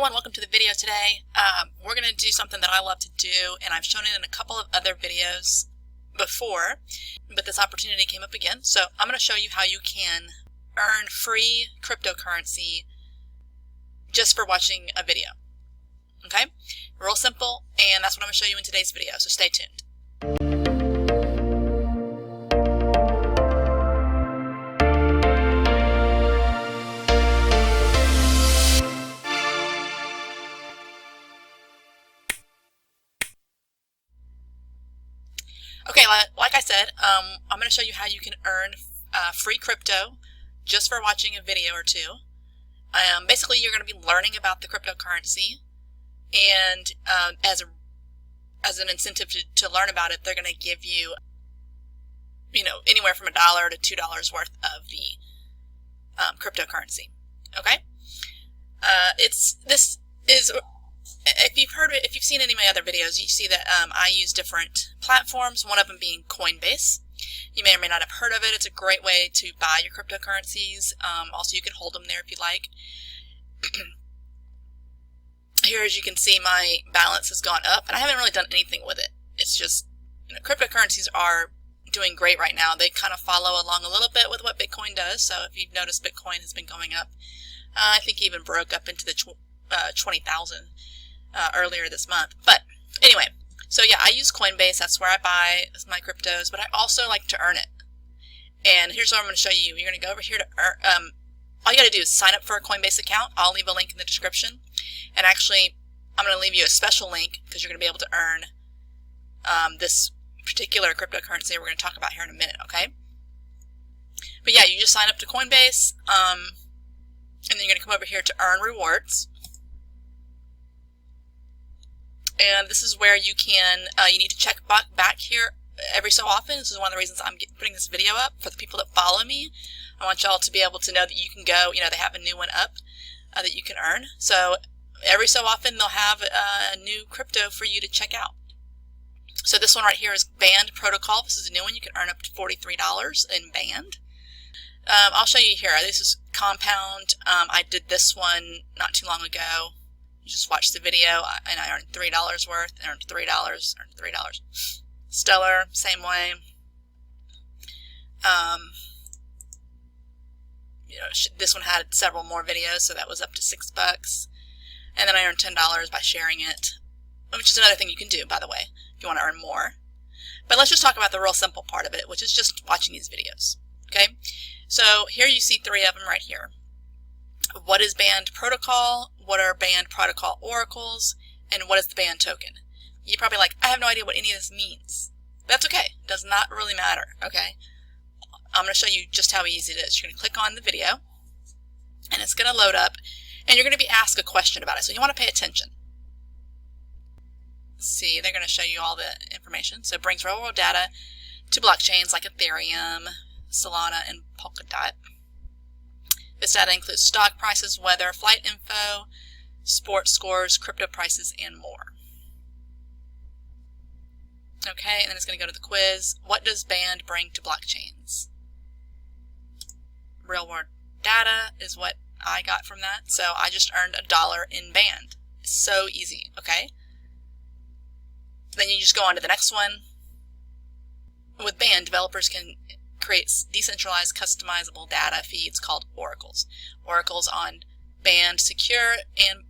everyone, welcome to the video today. We're going to do something that I love to do, and I've shown it in a couple of other videos before, but this opportunity came up again. So I'm going to show you how you can earn free cryptocurrency just for watching a video. Okay? Real simple, and that's what I'm going to show you in today's video, so stay tuned. Okay, like I said, I'm going to show you how you can earn free crypto just for watching a video or two. Basically, you're going to be learning about the cryptocurrency, and as an incentive to learn about it, they're going to give you, anywhere from $1 to $2 worth of the cryptocurrency. Okay, if you've seen any of my other videos, you see that I use different platforms, one of them being Coinbase. You may or may not have heard of it. It's a great way to buy your cryptocurrencies. Also, you can hold them there if you like. Here, as you can see, my balance has gone up, and I haven't really done anything with it. It's just, cryptocurrencies are doing great right now. They kind of follow along a little bit with what Bitcoin does. So if you've noticed, Bitcoin has been going up. I think it even broke up into the 20,000 earlier this month. But anyway, so yeah, I use Coinbase. That's where I buy my cryptos, but I also like to earn it. And here's what I'm going to show you. You're going to go over here to earn. All you got to do is sign up for a Coinbase account. I'll leave a link in the description. And actually, I'm going to leave you a special link because you're going to be able to earn this particular cryptocurrency we're going to talk about here in a minute, okay? But yeah, you just sign up to Coinbase, and then you're going to come over here to earn rewards. And this is where you can, you need to check back here every so often. This is one of the reasons I'm putting this video up for the people that follow me. I want y'all to be able to know that you can go, they have a new one up that you can earn. So every so often they'll have a new crypto for you to check out. So this one right here is Band Protocol. This is a new one. You can earn up to $43 in Band. I'll show you here. This is Compound. I did this one not too long ago. You just watched the video, and I earned $3 worth, earned $3, earned $3. Stellar, same way. This one had several more videos, so that was up to $6. And then I earned $10 by sharing it, which is another thing you can do, by the way, if you want to earn more. But let's just talk about the real simple part of it, which is just watching these videos. Okay? So here you see three of them right here. What is Band Protocol? What are Band Protocol oracles? And what is the Band token? You're probably like, I have no idea what any of this means. That's okay. It does not really matter, okay? I'm going to show you just how easy it is. You're going to click on the video, and it's going to load up, and you're going to be asked a question about it. So you want to pay attention. See, they're going to show you all the information. So it brings real-world data to blockchains like Ethereum, Solana, and Polkadot. This data includes stock prices, weather, flight info, sports scores, crypto prices, and more. Okay, and then it's going to go to the quiz. What does Band bring to blockchains? Real world data is what I got from that. So I just earned $1 in Band. It's so easy, okay? Then you just go on to the next one. With Band, developers can create decentralized customizable data feeds called oracles. Oracles on Band secure and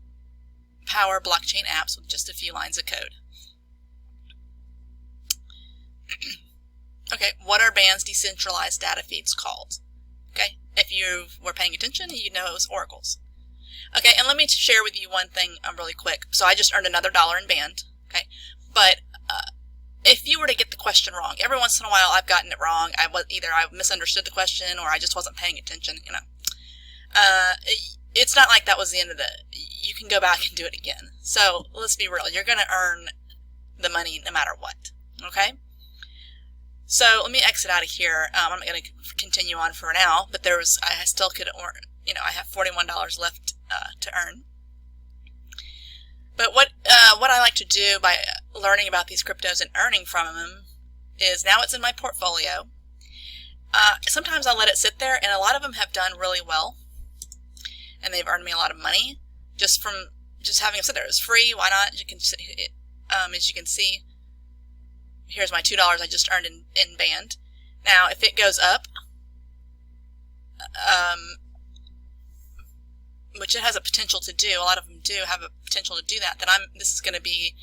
power blockchain apps with just a few lines of code. Okay, what are Band's decentralized data feeds called? Okay, if you were paying attention, you know it was oracles. Okay, and let me share with you one thing really quick. So I just earned another $1 in Band, okay? But if you were to get the question wrong, every once in a while I've gotten it wrong. Either I misunderstood the question or I just wasn't paying attention, It's not like that was the end of it. You can go back and do it again. So let's be real. You're going to earn the money no matter what, okay? So let me exit out of here. I'm not going to continue on for now, but I still could earn, I have $41 left to earn. But what I like to do by learning about these cryptos and earning from them is now it's in my portfolio. Sometimes I'll let it sit there, and a lot of them have done really well, and they've earned me a lot of money just from just having them sit there. It's free. Why not? You can, as you can see, here's my $2 I just earned in Band. Now, if it goes up, which it has a potential to do, a lot of them do have a potential to do that, then this is going to be,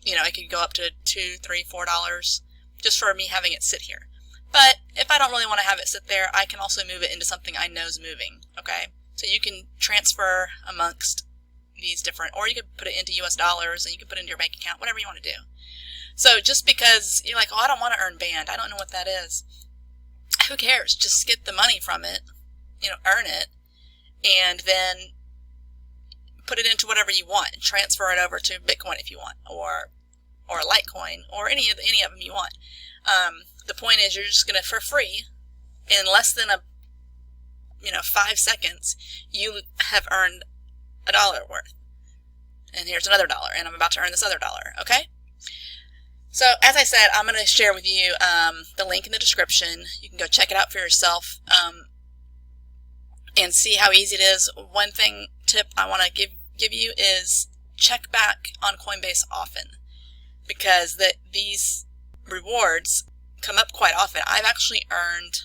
you know, it could go up to $2, $3, $4 just for me having it sit here. But if I don't really want to have it sit there, I can also move it into something I know is moving, okay? So you can transfer amongst these different, or you could put it into US dollars and you can put it into your bank account, whatever you want to do. So just because you're like, oh, I don't want to earn Band, I don't know what that is. Who cares? Just get the money from it, you know, earn it, and then put it into whatever you want. Transfer it over to Bitcoin if you want, or Litecoin, or any of them you want. The point is, you're just gonna, for free, in less than 5 seconds, you have earned $1 worth. And here's another $1, and I'm about to earn this other $1. Okay. So as I said, I'm going to share with you the link in the description. You can go check it out for yourself and see how easy it is. One tip I want to give you is check back on Coinbase often, because these rewards come up quite often. I've actually earned,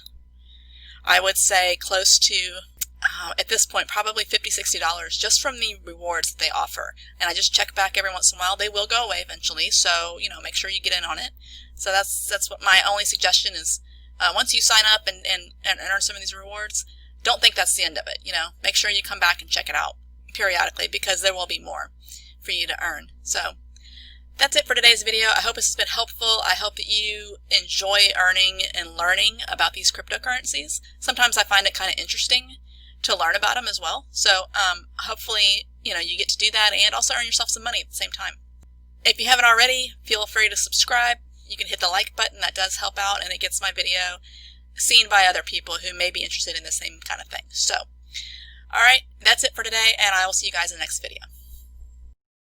I would say, close to, at this point, probably $50, $60 just from the rewards that they offer. And I just check back every once in a while. They will go away eventually, so, you know, make sure you get in on it. So that's what my only suggestion is. Once you sign up and earn some of these rewards, don't think that's the end of it. You know, make sure you come back and check it out periodically, because there will be more for you to earn. So that's it for today's video. I hope this has been helpful. I hope that you enjoy earning and learning about these cryptocurrencies. Sometimes I find it kind of interesting to learn about them as well. So hopefully, you know, you get to do that and also earn yourself some money at the same time. If you haven't already, feel free to subscribe. You can hit the like button. That does help out, and it gets my video seen by other people who may be interested in the same kind of thing. So, all right, that's it for today, and I will see you guys in the next video.